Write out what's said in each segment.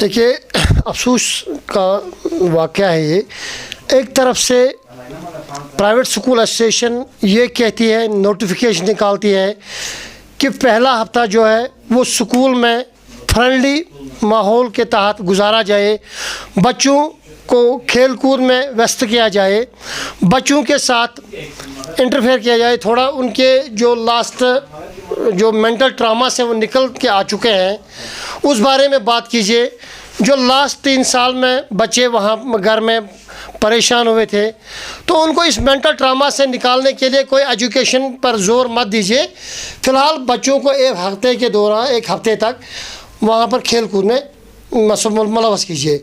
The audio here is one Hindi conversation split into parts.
देखिए, अफसोस का वाक़या है ये। एक तरफ से प्राइवेट स्कूल एसोसिएशन ये कहती है, नोटिफिकेशन निकालती है कि पहला हफ्ता जो है वो स्कूल में फ्रेंडली माहौल के तहत गुजारा जाए, बच्चों को खेल कूद में व्यस्त किया जाए, बच्चों के साथ इंटरफेयर किया जाए, थोड़ा उनके जो लास्ट जो मेंटल ट्रामा से वो निकल के आ चुके हैं उस बारे में बात कीजिए। जो लास्ट 3 साल में बच्चे वहाँ घर में परेशान हुए थे, तो उनको इस मेंटल ट्रामा से निकालने के लिए कोई एजुकेशन पर जोर मत दीजिए। फ़िलहाल बच्चों को एक हफ्ते के दौरान, एक हफ्ते तक वहाँ पर खेल कूद में मुलव्वस कीजिए।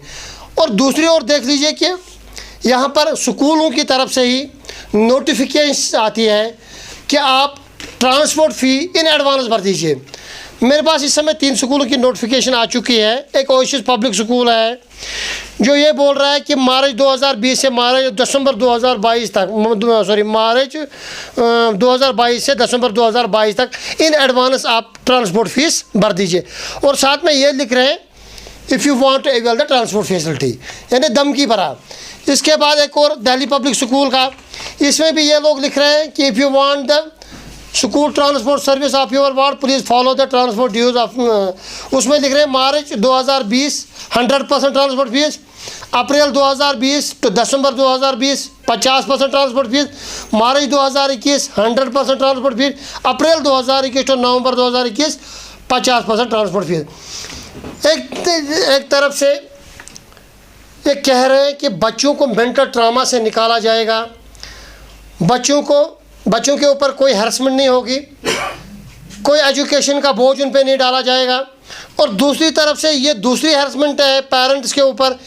और दूसरी ओर देख लीजिए कि यहाँ पर स्कूलों की तरफ से ही नोटिफिकेशन आती है कि आप ट्रांसपोर्ट फ़ी इन एडवांस भर दीजिए। मेरे पास इस समय 3 स्कूलों की नोटिफिकेशन आ चुकी है। एक ओएसिस पब्लिक स्कूल है जो ये बोल रहा है कि मार्च 2020 से दिसंबर 2022 तक, मार्च 2022 से दिसंबर 2022 तक इन एडवांस आप ट्रांसपोर्ट फ़ीस भर दीजिए। और साथ में ये लिख रहे हैं if you want to avail the transport facility, यानी धमकी भरा। इसके बाद एक और दिल्ली पब्लिक स्कूल का, इसमें भी ये लोग लिख रहे हैं कि if you want the school transport service of your ward please follow the transport dues of, उसमें लिख रहे हैं मार्च 2020 100% ट्रांसपोर्ट फीस, अप्रैल 2020 तो दिसंबर 2020 50% ट्रांसपोर्ट फीस, मार्च 2021 100% ट्रांसपोर्ट फीस, अप्रैल 2021 तो नवंबर 2021 50% ट्रांसपोर्ट फीस। एक तरफ से ये कह रहे हैं कि बच्चों को मेंटल ट्रामा से निकाला जाएगा, बच्चों के ऊपर कोई हैरेसमेंट नहीं होगी, कोई एजुकेशन का बोझ उन पे नहीं डाला जाएगा। और दूसरी तरफ से ये दूसरी हैरेसमेंट है पेरेंट्स के ऊपर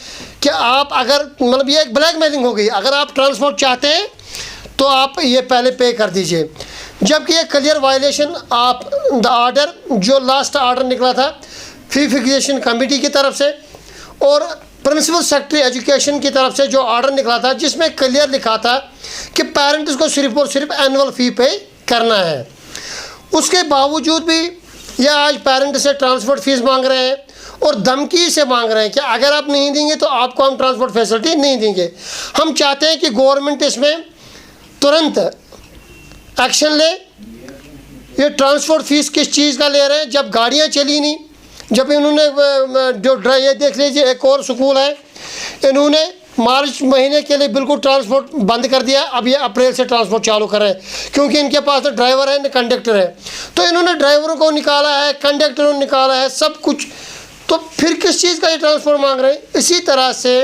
कि आप अगर, मतलब ये एक ब्लैकमेलिंग हो गई, अगर आप ट्रांसपोर्ट चाहते हैं तो आप ये पहले पे कर दीजिए। जबकि ये क्लियर वायलेशन आप द ऑर्डर, जो लास्ट ऑर्डर निकला था फी फिक्सेशन कमेटी की तरफ से और प्रिंसिपल सेक्रेटरी एजुकेशन की तरफ से जो ऑर्डर निकला था, जिसमें क्लियर लिखा था कि पेरेंट्स को सिर्फ और सिर्फ एनुअल फ़ी पे करना है। उसके बावजूद भी ये आज पेरेंट से ट्रांसपोर्ट फीस मांग रहे हैं और धमकी से मांग रहे हैं कि अगर आप नहीं देंगे तो आपको हम ट्रांसपोर्ट फैसिलिटी नहीं देंगे। हम चाहते हैं कि गवर्नमेंट इसमें तुरंत एक्शन ले। ये ट्रांसपोर्ट फीस किस चीज़ का ले रहे हैं, जब गाड़ियाँ चली नहीं, जब इन्होंने जो ये देख लीजिए, एक और स्कूल है, इन्होंने मार्च महीने के लिए बिल्कुल ट्रांसपोर्ट बंद कर दिया। अब ये अप्रैल से ट्रांसपोर्ट चालू कर रहे हैं क्योंकि इनके पास तो ड्राइवर है न कंडक्टर है, तो इन्होंने ड्राइवरों को निकाला है, कंडक्टरों को निकाला है, सब कुछ। तो फिर किस चीज़ का ये ट्रांसपोर्ट मांग रहे हैं? इसी तरह से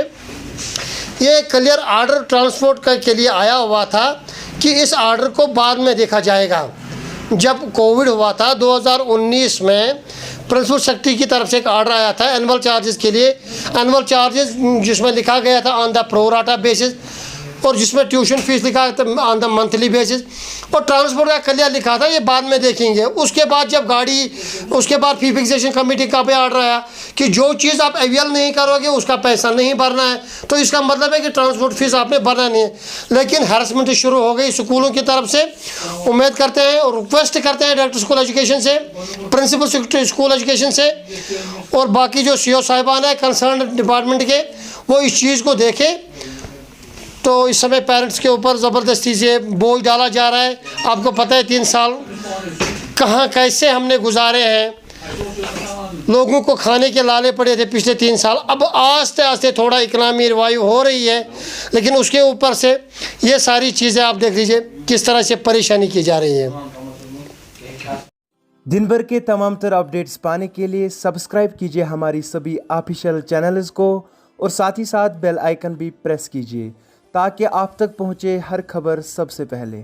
ये क्लियर आर्डर ट्रांसपोर्ट के लिए आया हुआ था कि इस आर्डर को बाद में देखा जाएगा। जब कोविड हुआ था 2019 में, प्रिंसिपल सेक्रेटरी की तरफ से एक ऑर्डर आया था एनुअल चार्जेस के लिए, एनुअल चार्जेस जिसमें लिखा गया था ऑन द प्रोराटा बेसिस और जिसमें ट्यूशन फीस लिखा था ऑन द मंथली बेसिस, और ट्रांसपोर्ट का क्लियर लिखा था ये बाद में देखेंगे। उसके बाद जब उसके बाद फी फिक्सेशन कमेटी का भी ऑर्डर आया कि जो चीज़ आप अवेल नहीं करोगे उसका पैसा नहीं भरना है, तो इसका मतलब है कि ट्रांसपोर्ट फीस आपने भरना नहीं है। लेकिन हैरेसमेंट शुरू हो गई स्कूलों की तरफ से। उम्मीद करते हैं और रिक्वेस्ट करते हैं डायरेक्टर स्कूल एजुकेशन से, प्रिंसिपल सेक्रेटरी स्कूल एजुकेशन से और बाकी जो CO साहिबान है कंसर्न डिपार्टमेंट के, वो इस चीज़ को देखें। तो इस समय पेरेंट्स के ऊपर ज़बरदस्ती से बोझ डाला जा रहा है। आपको पता है 3 साल कहाँ कैसे हमने गुजारे हैं, लोगों को खाने के लाले पड़े थे पिछले 3 साल। अब आस्ते आस्ते थोड़ा इकनॉमी रिवाइव हो रही है, लेकिन उसके ऊपर से ये सारी चीज़ें आप देख लीजिए किस तरह से परेशानी की जा रही है। दिन भर के तमाम तर अपडेट्स पाने के लिए सब्सक्राइब कीजिए हमारी सभी ऑफिशियल चैनल्स को और साथ ही साथ बेल आइकन भी प्रेस कीजिए ताकि आप तक पहुंचे हर खबर सबसे पहले।